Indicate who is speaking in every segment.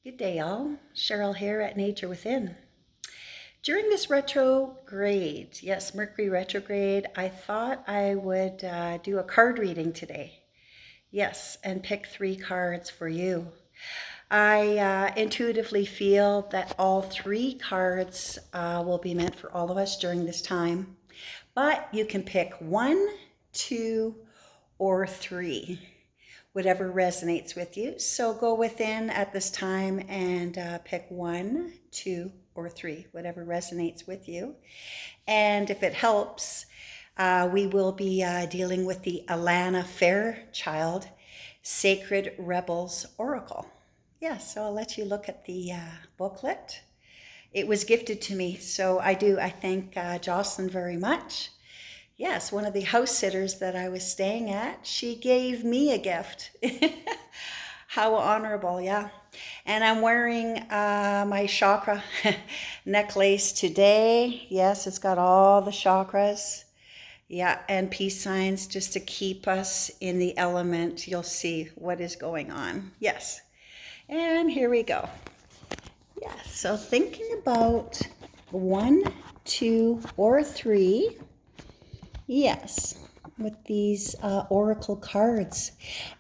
Speaker 1: Good day, all. Cheryl here at Nature Within. During this retrograde, yes, Mercury retrograde, I thought I would do a card reading today. Yes, and pick 3 cards for you. I intuitively feel that all 3 cards will be meant for all of us during this time, but you can pick 1, 2, or 3. Whatever resonates with you. So go within at this time and pick 1, 2, or 3, whatever resonates with you. And if it helps, we will be dealing with the Alana Fairchild Sacred Rebels Oracle. Yes, so I'll let you look at the booklet. It was gifted to me, so I thank Jocelyn very much. Yes, one of the house sitters that I was staying at, she gave me a gift. How honorable, yeah. And I'm wearing my chakra necklace today. Yes, it's got all the chakras. Yeah, and peace signs just to keep us in the element. You'll see what is going on. Yes. And here we go. Yes, so thinking about 1, 2, or 3. Yes, with these oracle cards.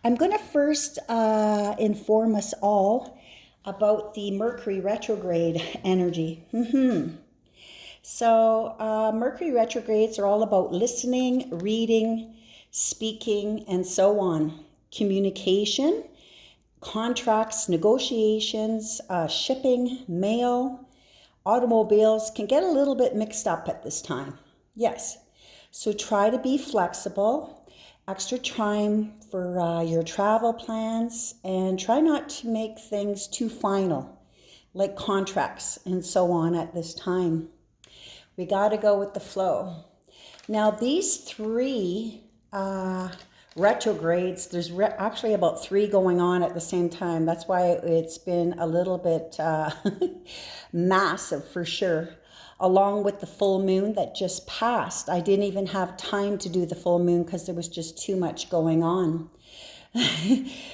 Speaker 1: I'm going to first inform us all about the Mercury retrograde energy. So Mercury retrogrades are all about listening, reading, speaking, and so on. Communication, contracts, negotiations, shipping, mail, automobiles can get a little bit mixed up at this time. Yes. So try to be flexible, extra time for your travel plans, and try not to make things too final, like contracts and so on at this time. We got to go with the flow. Now these 3 retrogrades, there's actually about 3 going on at the same time. That's why it's been a little bit massive for sure. Along with the full moon that just passed. I didn't even have time to do the full moon because there was just too much going on.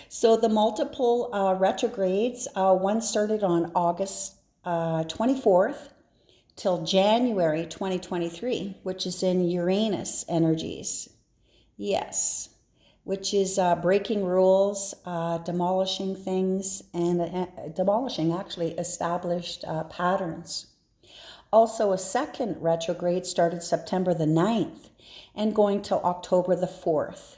Speaker 1: So the multiple retrogrades, one started on August 24th till January 2023, which is in Uranus energies. Yes, which is breaking rules, demolishing things, and demolishing actually established patterns. Also, a second retrograde started September the 9th and going till October the 4th.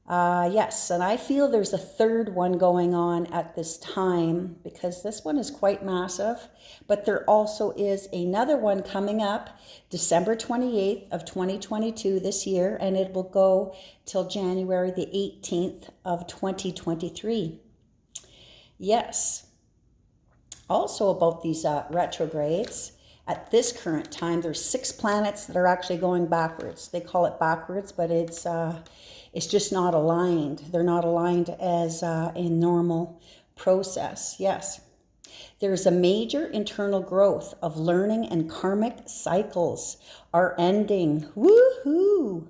Speaker 1: Yes, and I feel there's a third one going on at this time because this one is quite massive, but there also is another one coming up December 28th of 2022 this year, and it will go till January the 18th of 2023. Yes. Also about these retrogrades, at this current time, there's 6 planets that are actually going backwards. They call it backwards, but it's just not aligned. They're not aligned as a normal process. Yes. There's a major internal growth of learning, and karmic cycles are ending. Woohoo!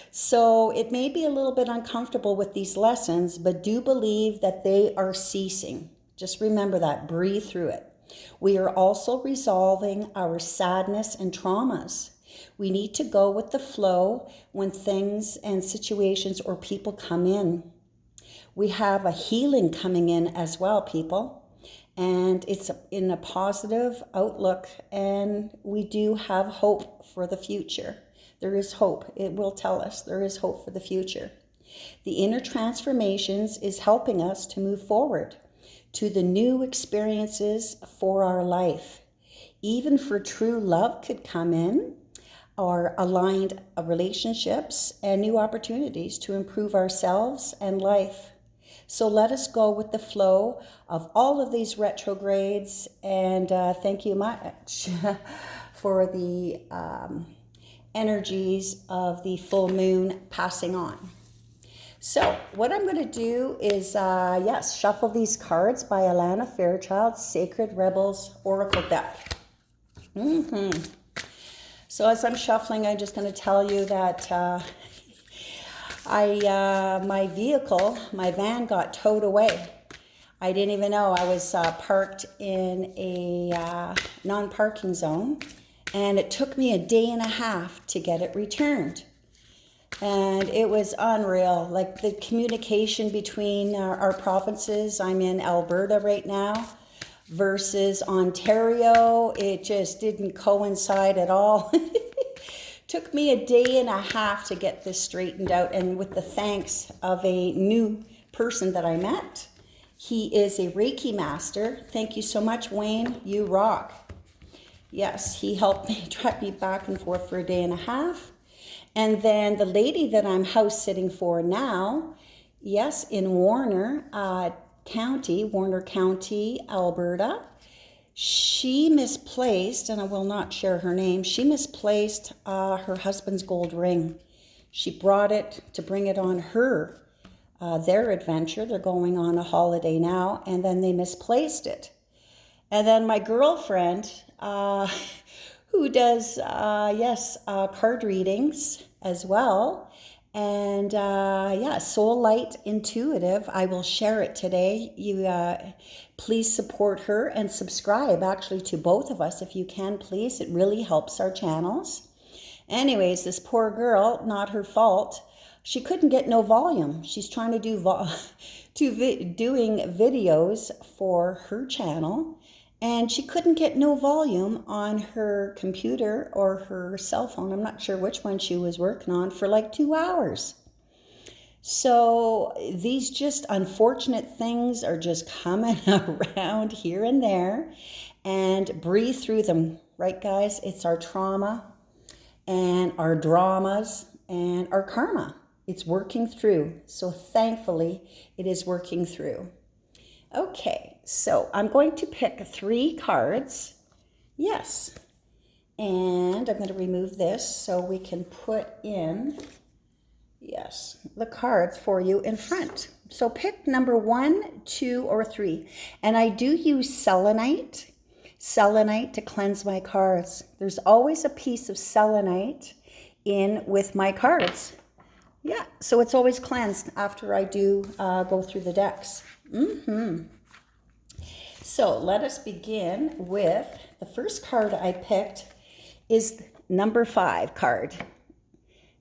Speaker 1: So it may be a little bit uncomfortable with these lessons, but do believe that they are ceasing. Just remember that. Breathe through it. We are also resolving our sadness and traumas. We need to go with the flow when things and situations or people come in. We have a healing coming in as well, people. And it's in a positive outlook, and we do have hope for the future. There is hope. It will tell us there is hope for the future. The inner transformations is helping us to move forward to the new experiences for our life. Even for true love could come in, or aligned relationships and new opportunities to improve ourselves and life. So let us go with the flow of all of these retrogrades, and thank you much for the energies of the full moon passing on. So what I'm going to do is, shuffle these cards by Alana Fairchild, Sacred Rebels Oracle Deck. So as I'm shuffling, I'm just going to tell you that my vehicle, my van got towed away. I didn't even know I was parked in a non-parking zone, and it took me a day and a half to get it returned. And it was unreal, like the communication between our provinces. I'm in Alberta right now versus Ontario. It just didn't coincide at all. Took me a day and a half to get this straightened out, and with the thanks of a new person that I met. He is a Reiki master. Thank you so much, Wayne. You rock. Yes, he helped me drive me back and forth for a day and a half. And then the lady that I'm house sitting for now, yes, in Warner County, Alberta, she misplaced, and I will not share her name, she misplaced her husband's gold ring. She brought it to bring it on their adventure. They're going on a holiday now, and then they misplaced it. And then my girlfriend, who does, card readings as well, and Soul Light Intuitive, I will share it today. You please support her and subscribe actually to both of us if you can, please. It really helps our channels. Anyways, this poor girl, not her fault, she couldn't get no volume. She's trying to do doing videos for her channel, and she couldn't get no volume on her computer or her cell phone. I'm not sure which one she was working on, for like 2 hours. So these just unfortunate things are just coming around here and there, and breathe through them, right guys? It's our trauma and our dramas and our karma. It's working through. So thankfully it is working through. Okay, so I'm going to pick 3 cards. Yes. And I'm going to remove this so we can put in, yes, the cards for you in front. So pick number 1, 2, or 3. And I do use selenite to cleanse my cards. There's always a piece of selenite in with my cards. Yeah, so it's always cleansed after I do go through the decks. So let us begin with the first card I picked is number 5 card.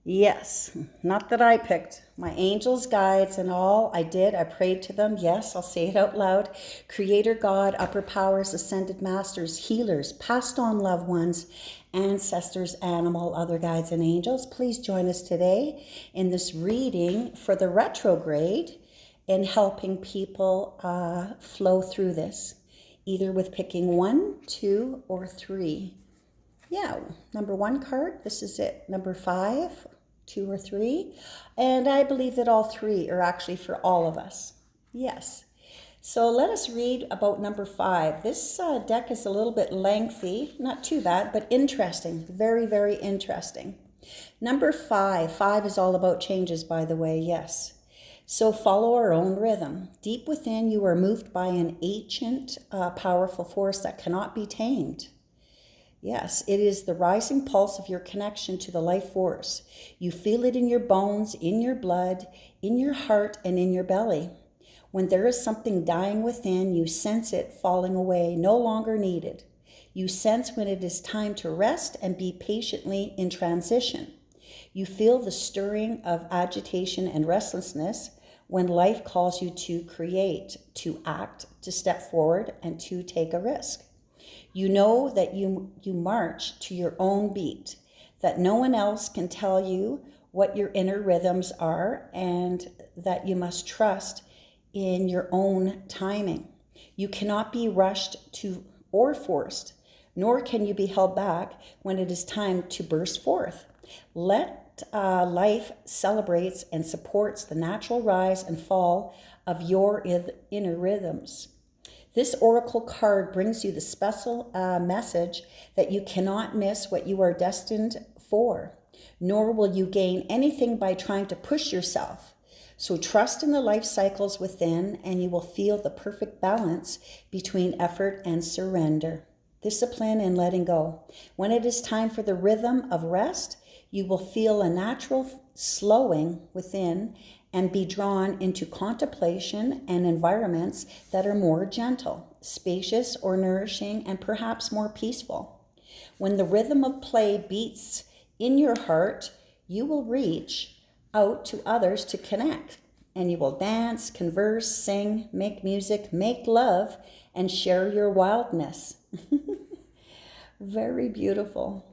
Speaker 1: Yes, not that I picked. My angels, guides, and all I did, I prayed to them. Yes, I'll say it out loud. Creator God, upper powers, ascended masters, healers, passed on loved ones, ancestors, animal, other guides, and angels. Please join us today in this reading for the retrograde in helping people flow through this, either with picking 1, 2, or 3. Yeah, number 1 card, this is it. Number 5, 2, or 3. And I believe that all 3 are actually for all of us. Yes. So let us read about number 5. This deck is a little bit lengthy, not too bad, but interesting. Very, very interesting. Number 5. 5 is all about changes, by the way, yes. So follow our own rhythm. Deep within, you are moved by an ancient, powerful force that cannot be tamed. Yes, it is the rising pulse of your connection to the life force. You feel it in your bones, in your blood, in your heart, and in your belly. When there is something dying within, you sense it falling away, no longer needed. You sense when it is time to rest and be patiently in transition. You feel the stirring of agitation and restlessness when life calls you to create, to act, to step forward, and to take a risk. You know that you march to your own beat, that no one else can tell you what your inner rhythms are, and that you must trust in your own timing. You cannot be rushed to or forced, nor can you be held back when it is time to burst forth. Let life celebrates and supports the natural rise and fall of your inner rhythms. This oracle card brings you the special message that you cannot miss what you are destined for, nor will you gain anything by trying to push yourself. So trust in the life cycles within, and you will feel the perfect balance between effort and surrender, discipline and letting go. When it is time for the rhythm of rest, you will feel a natural slowing within and be drawn into contemplation and environments that are more gentle, spacious, or nourishing, and perhaps more peaceful. When the rhythm of play beats in your heart, you will reach out to others to connect, and you will dance, converse, sing, make music, make love, and share your wildness. Very beautiful.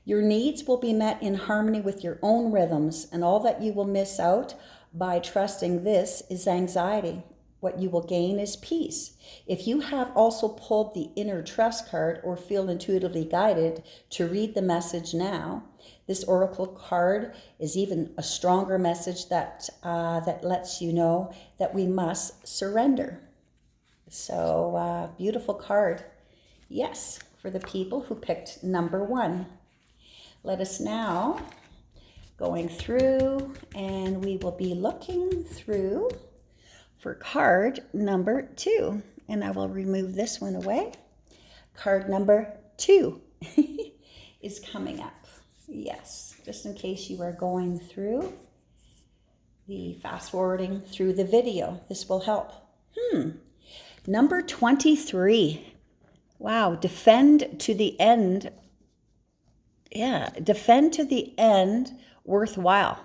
Speaker 1: Your needs will be met in harmony with your own rhythms, and all that you will miss out by trusting this is anxiety. What you will gain is peace. If you have also pulled the inner trust card or feel intuitively guided to read the message now, this oracle card is even a stronger message that lets you know that we must surrender. So beautiful card. Yes, for the people who picked number 1. Let us now going through, and we will be looking through for card number 2. And I will remove this one away. Card number 2 is coming up. Yes, just in case you are going through the fast forwarding through the video, this will help. Number 23. Wow, defend to the end. Yeah, defend to the end, worthwhile.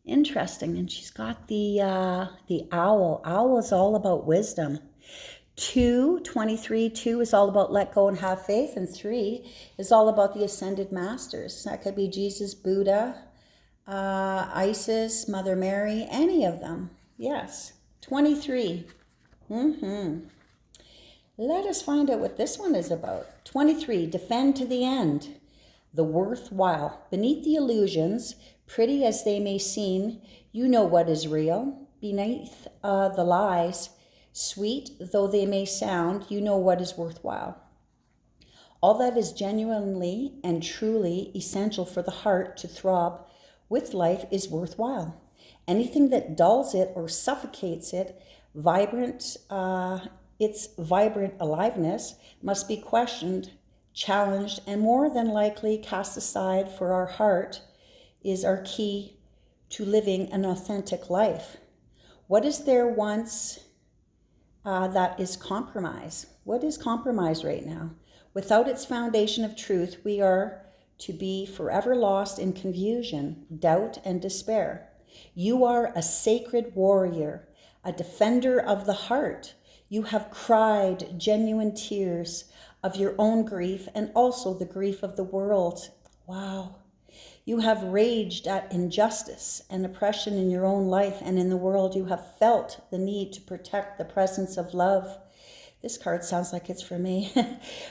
Speaker 1: Interesting. And she's got the owl. Owl is all about wisdom. 23, 2 is all about let go and have faith. And 3 is all about the ascended masters. That could be Jesus, Buddha, Isis, Mother Mary, any of them. Yes, 23. Let us find out what this one is about. 23, defend to the end. The worthwhile. Beneath the illusions, pretty as they may seem, you know what is real. Beneath the lies, sweet though they may sound, you know what is worthwhile. All that is genuinely and truly essential for the heart to throb with life is worthwhile. Anything that dulls it or suffocates it, its vibrant aliveness must be questioned, challenged, and more than likely cast aside, for our heart is our key to living an authentic life. What is there once that is compromise? What is compromise right now? Without its foundation of truth, we are to be forever lost in confusion, doubt, and despair. You are a sacred warrior, a defender of the heart. You have cried genuine tears of your own grief and also the grief of the world. Wow. You have raged at injustice and oppression in your own life and in the world. You have felt the need to protect the presence of love. This card sounds like it's for me.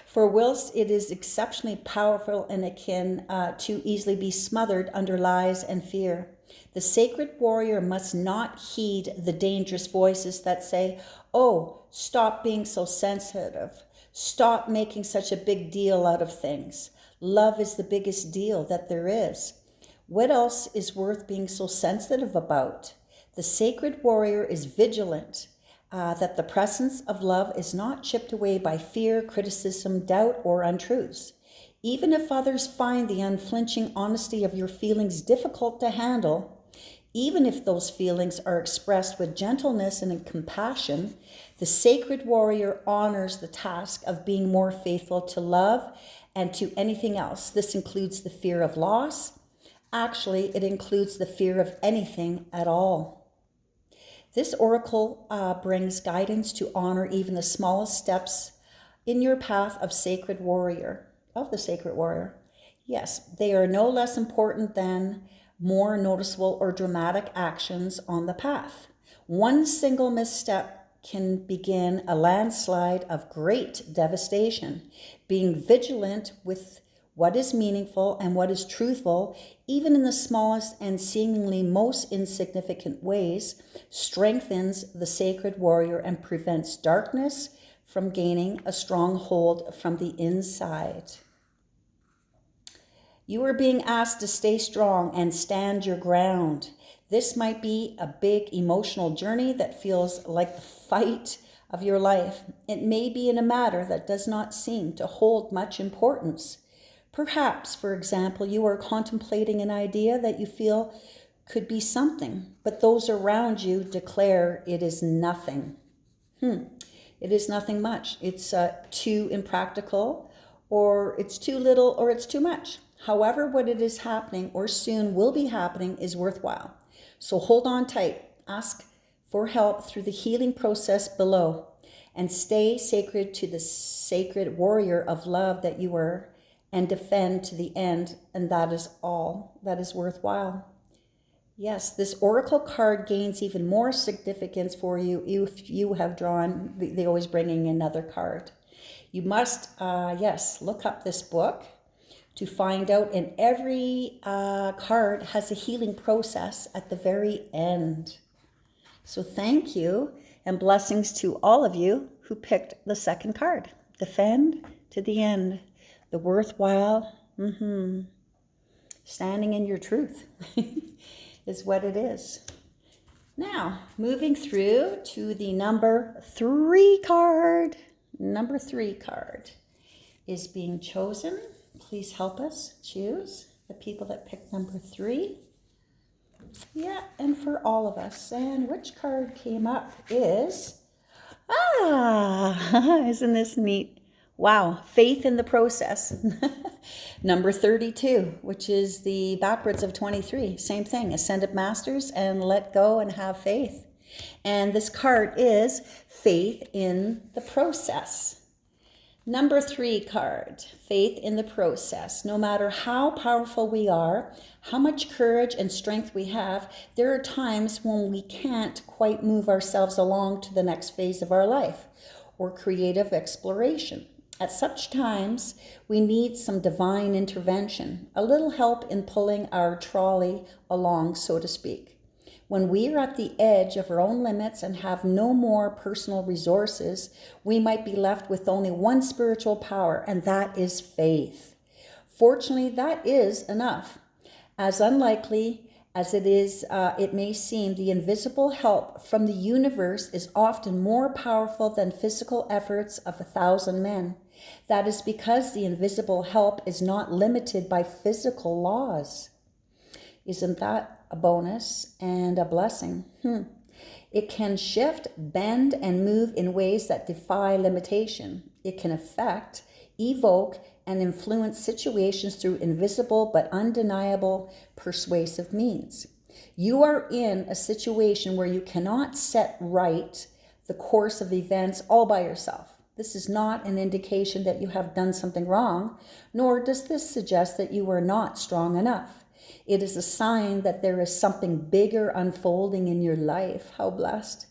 Speaker 1: For whilst it is exceptionally powerful and it can too easily be smothered under lies and fear, the sacred warrior must not heed the dangerous voices that say, oh, stop being so sensitive. Stop making such a big deal out of things. Love is the biggest deal that there is. What else is worth being so sensitive about? The sacred warrior is vigilant that the presence of love is not chipped away by fear, criticism, doubt, or untruths. Even if others find the unflinching honesty of your feelings difficult to handle, even if those feelings are expressed with gentleness and compassion, the sacred warrior honors the task of being more faithful to love and to anything else. This includes the fear of loss. Actually, it includes the fear of anything at all. This oracle brings guidance to honor even the smallest steps in your path of the sacred warrior. Yes, they are no less important than more noticeable or dramatic actions on the path. One single misstep can begin a landslide of great devastation. Being vigilant with what is meaningful and what is truthful, even in the smallest and seemingly most insignificant ways, strengthens the sacred warrior and prevents darkness from gaining a stronghold from the inside. You are being asked to stay strong and stand your ground. This might be a big emotional journey that feels like the fight of your life. It may be in a matter that does not seem to hold much importance. Perhaps, for example, you are contemplating an idea that you feel could be something, but those around you declare it is nothing. It is nothing much. It's too impractical, or it's too little, or it's too much. However, what it is happening or soon will be happening is worthwhile. So hold on tight. Ask for help through the healing process below, and stay sacred to the sacred warrior of love that you are, and defend to the end. And that is all that is worthwhile. Yes, this oracle card gains even more significance for you if you have drawn, they always bringing another card. You must, look up this book to find out, and every card has a healing process at the very end. So thank you, and blessings to all of you who picked the second card. Defend to the end. The worthwhile, standing in your truth is what it is. Now, moving through to the number 3 card. Number 3 card is being chosen. Please help us choose the people that picked number 3. Yeah, and for all of us. And which card came up is, isn't this neat? Wow, faith in the process. Number 32, which is the backwards of 23. Same thing, ascended masters and let go and have faith. And this card is faith in the process. Number 3 card, faith in the process. No matter how powerful we are, how much courage and strength we have, there are times when we can't quite move ourselves along to the next phase of our life or creative exploration. At such times, we need some divine intervention, a little help in pulling our trolley along, so to speak. When we are at the edge of our own limits and have no more personal resources, we might be left with only one spiritual power, and that is faith. Fortunately, that is enough. As unlikely as it may seem, the invisible help from the universe is often more powerful than physical efforts of 1,000 men. That is because the invisible help is not limited by physical laws. Isn't that a bonus and a blessing? It can shift, bend, and move in ways that defy limitation. It can affect, evoke, and influence situations through invisible but undeniable persuasive means. You are in a situation where you cannot set right the course of events all by yourself. This is not an indication that you have done something wrong, nor does this suggest that you are not strong enough. It is a sign that there is something bigger unfolding in your life. How blessed.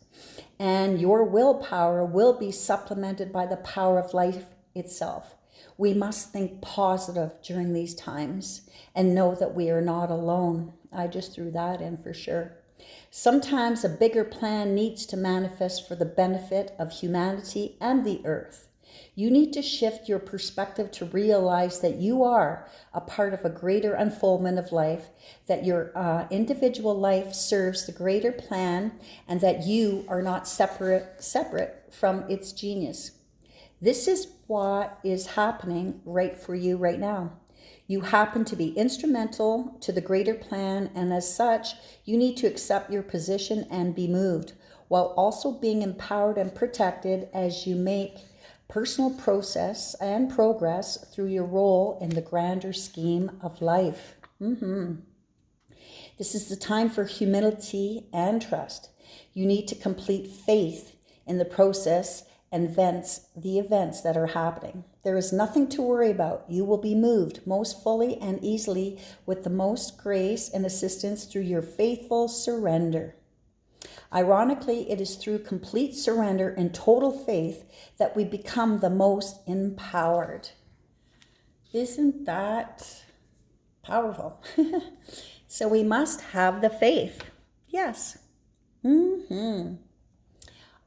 Speaker 1: And your willpower will be supplemented by the power of life itself. We must think positive during these times and know that we are not alone. I just threw that in for sure. Sometimes a bigger plan needs to manifest for the benefit of humanity and the earth. You need to shift your perspective to realize that you are a part of a greater unfoldment of life, that your individual life serves the greater plan, and that you are not separate from its genius. This is what is happening right for you right now. You happen to be instrumental to the greater plan, and as such, you need to accept your position and be moved, while also being empowered and protected as you make personal process and progress through your role in the grander scheme of life. This is the time for humility and trust. You need to complete faith in the process and the events that are happening. There is nothing to worry about. You will be moved most fully and easily with the most grace and assistance through your faithful surrender. Ironically, it is through complete surrender and total faith that we become the most empowered. Isn't that powerful? So we must have the faith. Yes.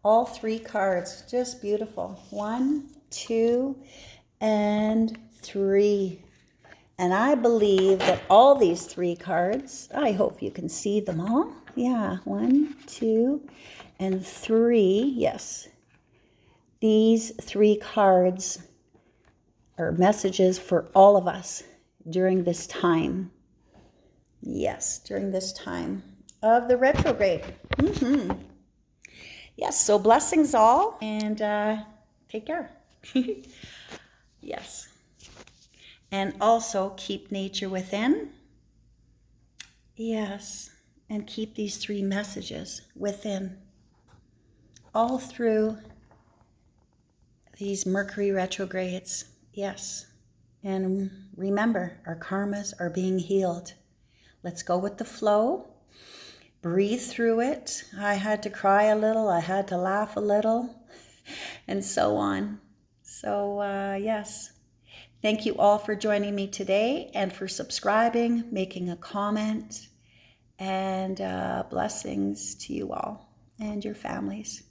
Speaker 1: All 3 cards, just beautiful. 1, 2, and 3. And I believe that all these 3 cards, I hope you can see them all. Yeah, 1, 2, and 3. Yes. These 3 cards are messages for all of us during this time. Yes, during this time of the retrograde. Yes, so blessings all, and take care. Yes. And also keep nature within. Yes. And keep these 3 messages within. All through these Mercury retrogrades. Yes. And remember, our karmas are being healed. Let's go with the flow. Breathe through it. I had to cry a little. I had to laugh a little. And so on. So, yes. Thank you all for joining me today and for subscribing, making a comment, and blessings to you all and your families.